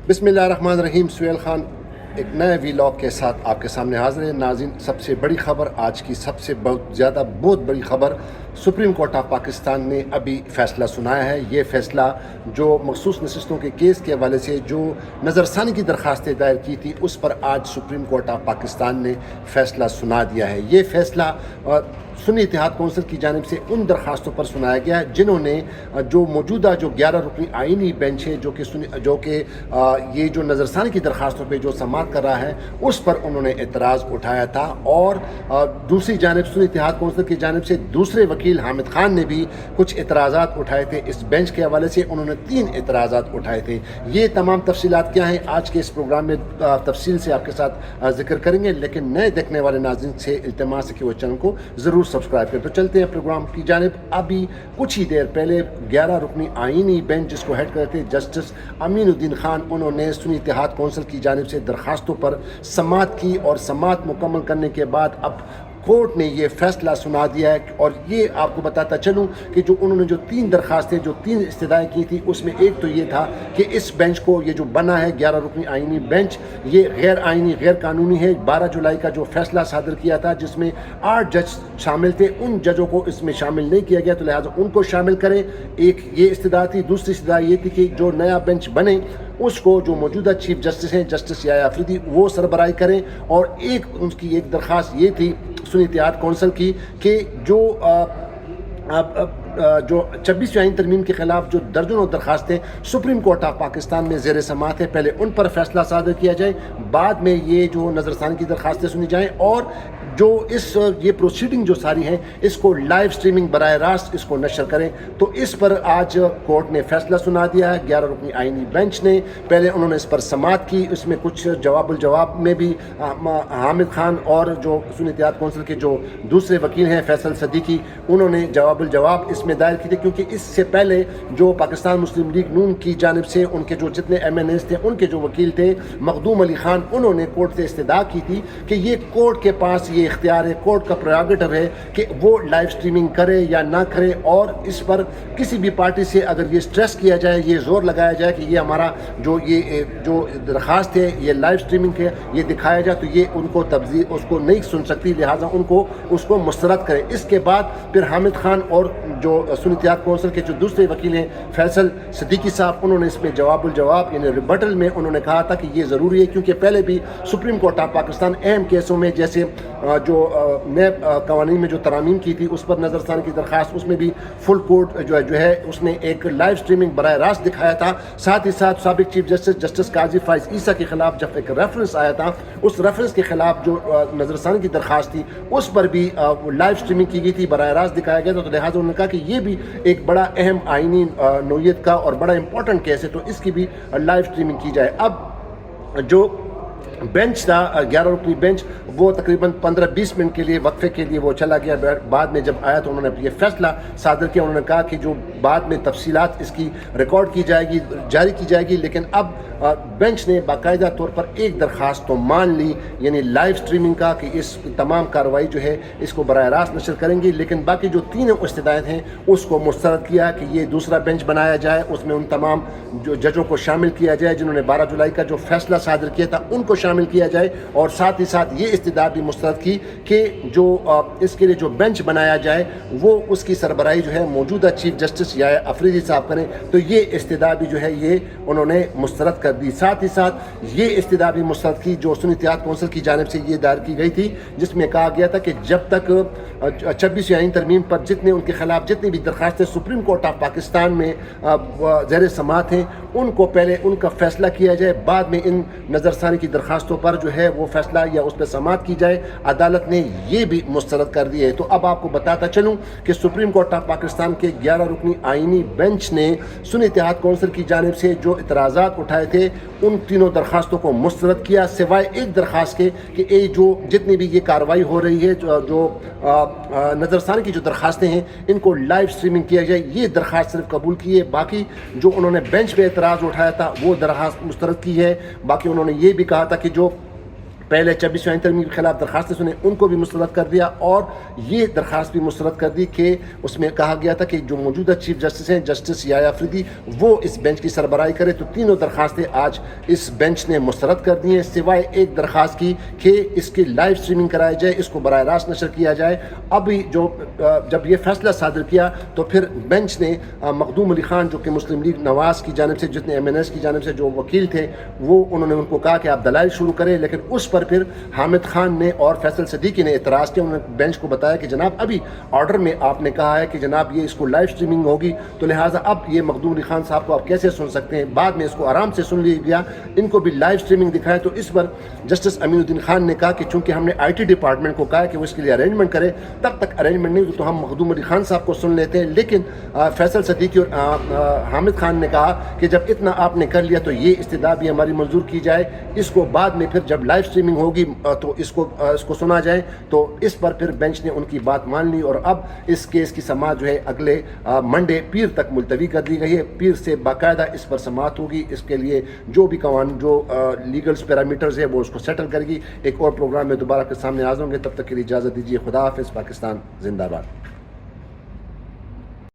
بسم اللہ الرحمن الرحیم. سہیل خان ایک نئے ویلاگ کے ساتھ آپ کے سامنے حاضر ہے. ناظرین، سب سے بڑی خبر آج کی، سب سے بہت بڑی خبر، سپریم کورٹ آف پاکستان نے ابھی فیصلہ سنایا ہے. یہ فیصلہ جو مخصوص نشستوں کے کیس کے حوالے سے جو نظر ثانی کی درخواستیں دائر کی تھی، اس پر آج سپریم کورٹ آف پاکستان نے فیصلہ سنا دیا ہے. یہ فیصلہ سنی اتحاد کونسل کی جانب سے ان درخواستوں پر سنایا گیا ہے جنہوں نے جو موجودہ 11 رکنی آئینی بینچ ہے جو کہ یہ جو نظر ثانی کی درخواستوں پہ جو سماعت کر رہا ہے، اس پر انہوں نے اعتراض اٹھایا تھا. اور دوسری جانب سنی اتحاد کونسل کی جانب سے دوسرے وکیل حامد خان نے بھی کچھ اعتراضات اٹھائے تھے. اس بینچ کے حوالے سے انہوں نے 3 اعتراضات اٹھائے تھے. یہ تمام تفصیلات کیا ہیں آج کے اس پروگرام میں تفصیل سے آپ کے ساتھ ذکر کریں گے، لیکن نئے دیکھنے والے ناظرین سے التماس ہے کہ وہ چینل کو ضرور سبسکرائب کریں. تو چلتے ہیں پروگرام کی جانب. ابھی کچھ ہی دیر پہلے 11 رکنی آئینی بینچ جس کو ہیڈ کرتے تھے جسٹس امین الدین خان، انہوں نے سنی اتحاد کونسل کی جانب سے درخواستوں پر سماعت کی اور سماعت مکمل کرنے کے بعد اب کورٹ نے یہ فیصلہ سنا دیا ہے. اور یہ آپ کو بتاتا چلوں کہ جو انہوں نے جو 3 درخواستیں، جو 3 استدعائیں کی تھی، اس میں ایک تو یہ تھا کہ اس بینچ کو، یہ جو بنا ہے 11 رکنی آئینی بینچ، یہ غیر آئینی، غیر قانونی ہے. 12 جولائی کا جو فیصلہ صادر کیا تھا جس میں 8 جج شامل تھے، ان ججوں کو اس میں شامل نہیں کیا گیا، تو لہٰذا ان کو شامل کریں. ایک یہ استدعا تھی. دوسری استدعا یہ تھی کہ جو نیا بینچ بنے اس کو جو موجودہ چیف جسٹس ہیں جسٹس یحییٰ افریدی، وہ سربراہی کریں. اور ان کی ایک درخواست یہ تھی سنی اتحاد کونسل کی کہ جو 26ویں آئین ترمیم کے خلاف جو درجنوں درخواستیں سپریم کورٹ آف پاکستان میں زیر سماعت ہے، پہلے ان پر فیصلہ صادر کیا جائے، بعد میں یہ جو نظر ثانی کی درخواستیں سنی جائیں. اور جو یہ پروسیڈنگ جو ساری ہیں اس کو لائیو سٹریمنگ براہ راست اس کو نشر کریں. تو اس پر آج کورٹ نے فیصلہ سنا دیا ہے. 11 رکنی آئینی بینچ نے پہلے انہوں نے اس پر سماعت کی. اس میں کچھ جواب الجواب میں بھی حامد خان اور جو سنی اتحاد کونسل کے جو دوسرے وکیل ہیں فیصل صدیقی، انہوں نے جواب الجواب اس میں دائر کی تھی، کیونکہ اس سے پہلے جو پاکستان مسلم لیگ نون کی جانب سے ان کے جو جتنے ایم این ایز تھے، ان کے جو وکیل تھے مخدوم علی خان، انہوں نے کورٹ سے استدعا کی تھی کہ یہ کورٹ کے پاس یہ اختیار ہے، کورٹ کا پریروگیٹو ہے کہ وہ لائیو سٹریمنگ کرے یا نہ کرے. اور اس پر کسی بھی پارٹی سے اگر یہ سٹریس کیا جائے، یہ زور لگایا جائے کہ یہ ہمارا جو درخواست ہے یہ لائیو سٹریمنگ ہے، یہ دکھایا جائے، تو یہ ان کو اس کو نہیں سن سکتی، لہٰذا اس کو مسترد کریں. اس کے بعد پھر حامد خان اور جو سنی اتحاد کونسل کے جو دوسرے وکیل ہیں فیصل صدیقی صاحب، انہوں نے اس میں جواب الجواب یعنی ریبٹل میں انہوں نے کہا تھا کہ یہ ضروری ہے، کیونکہ پہلے بھی سپریم کورٹ آف پاکستان اہم کیسوں میں جیسے جو نئے قوانین میں جو ترامیم کی تھی اس پر نظر ثانی کی درخواست، اس میں بھی فل کورٹ جو ہے اس نے ایک لائیو سٹریمنگ براہ راست دکھایا تھا. ساتھ ہی ساتھ سابق چیف جسٹس قاضی فائز عیسیٰ کے خلاف جب ایک ریفرنس آیا تھا، اس ریفرنس کے خلاف جو نظر ثانی کی درخواست تھی اس پر بھی لائیو سٹریمنگ کی گئی تھی، براہ راست دکھایا گیا تھا. تو لہٰذا انہوں نے کہا کہ یہ بھی ایک بڑا اہم آئینی نوعیت کا اور بڑا امپورٹنٹ کیس ہے، تو اس کی بھی لائیو سٹریمنگ کی جائے. اب جو بینچ تھا 11 رکنی بینچ، وہ تقریباً 15-20 منٹ کے لیے وقفے کے لیے وہ چلا گیا. بعد میں جب آیا تو انہوں نے یہ فیصلہ صادر کیا. انہوں نے کہا کہ جو بعد میں تفصیلات اس کی ریکارڈ کی جائے گی، جاری کی جائے گی، لیکن اب بینچ نے باقاعدہ طور پر ایک درخواست تو مان لی، یعنی لائیو سٹریمنگ کا، کہ اس تمام کارروائی جو ہے اس کو براہ راست نشر کریں گی. لیکن باقی جو 3 استدعائیں ہیں اس کو مسترد کیا کہ یہ دوسرا بینچ بنایا جائے، اس میں ان تمام جو ججوں کو شامل کیا جائے جنہوں نے 12 جولائی کا جو فیصلہ صادر کیا تھا ان کو شامل کیا جائے. اور ساتھ ہی ساتھ یہ استدعا بھی مسترد کی کہ جو اس کے لیے جو بینچ بنایا جائے وہ اس کی سربراہی جو ہے موجودہ چیف جسٹس یحییٰ افریدی صاحب کریں. تو یہ استدعا بھی جو ہے یہ انہوں نے مسترد کر دی. ساتھ ہی ساتھ یہ استدعا بھی مسترد کی جو سنی اتحاد کونسل کی جانب سے یہ دائر کی گئی تھی، جس میں کہا گیا تھا کہ جب تک 26ویں آئین ترمیم پر ان کے خلاف جتنی بھی درخواستیں سپریم کورٹ آف پاکستان میں زیر سماعت ہیں، ان کو پہلے ان کا فیصلہ کیا جائے، بعد میں ان نظر ثانی کی درخواستوں پر جو ہے وہ فیصلہ یا اس پہ سماعت کی جائے. عدالت نے یہ بھی مسترد کر دی ہے. تو اب آپ کو بتاتا چلوں کہ سپریم کورٹ آف پاکستان کے 11 رکنی آئینی بینچ نے سنی اتحاد کونسل کی جانب سے جو اعتراضات اٹھائے تھے ان 3 درخواستوں کو مسترد کیا، سوائے ایک درخواست کے کہ جو جتنی بھی یہ کارروائی ہو رہی ہے، جو نظر ثانی کی جو درخواستیں ہیں ان کو لائیو سٹریمنگ کیا جائے، یہ درخواست صرف قبول کی ہے. باقی جو انہوں نے بینچ پہ اعتراض اٹھایا تھا وہ درخواست مسترد کی ہے. باقی انہوں نے یہ بھی کہا تھا کہ جو پہلے 26ویں ترمیم کے خلاف درخواستیں سنیں ان کو بھی مسترد کر دیا، اور یہ درخواست بھی مسترد کر دی کہ اس میں کہا گیا تھا کہ جو موجودہ چیف جسٹس ہیں جسٹس یحییٰ آفریدی وہ اس بینچ کی سربراہی کرے، تو تینوں درخواستیں آج اس بینچ نے مسترد کر دی ہیں، سوائے ایک درخواست کی کہ اس کی لائیو سٹریمنگ کرائی جائے، اس کو براہ راست نشر کیا جائے۔ ابھی جب یہ فیصلہ صادر کیا تو پھر بینچ نے مخدوم علی خان جو کہ مسلم لیگ نواز کی جانب سے، جتنے ایم این ایس کی جانب سے جو وکیل تھے، وہ انہوں نے ان کو کہا کہ آپ دلائل شروع کریں، لیکن اس پر پھر حامد خان نے اور فیصل صدیقی نے اعتراض کیا۔ انہوں نے بینچ کو بتایا کہ جناب ابھی آرڈر میں آپ نے کہا ہے کہ جناب یہ اس کو لائیو سٹریمنگ ہوگی، تو لہٰذا اب یہ مخدوم علی خان صاحب کو آپ کیسے سن سکتے ہیں؟ بعد میں اس کو آرام سے سن لیا گیا، ان کو بھی لائیو سٹریمنگ دکھائے، تو اس پر جسٹس امین الدین خان نے کہا کہ چونکہ ہم نے آئی ٹی ڈپارٹمنٹ کو کہا کہ وہ اس کے لیے ارینجمنٹ کرے، تب تک ارینجمنٹ نہیں ہوئی تو ہم مخدوم علی خان صاحب کو سن لیتے ہیں، لیکن فیصل صدیقی اور حامد خان نے کہا کہ جب اتنا آپ نے کر لیا تو یہ استدعا بھی ہماری منظور کی جائے، اس کو بعد میں پھر جب لائیو سٹریمنگ ہوگی تو اس کو سنا جائے۔ تو اس پر پھر بینچ نے ان کی بات مان لی، اور اب اس کیس کی سماعت جو ہے اگلے منڈے پیر تک ملتوی کر دی گئی ہے۔ پیر سے باقاعدہ اس پر سماعت ہوگی، اس کے لیے جو بھی قوانین جو لیگل پیرامیٹرز ہے وہ اس کو سیٹل کرے گی۔ ایک اور پروگرام میں دوبارہ کے سامنے حاضر ہوں گے، تب تک کے لیے اجازت دیجیے۔ خدا حافظ۔ پاکستان زندہ باد۔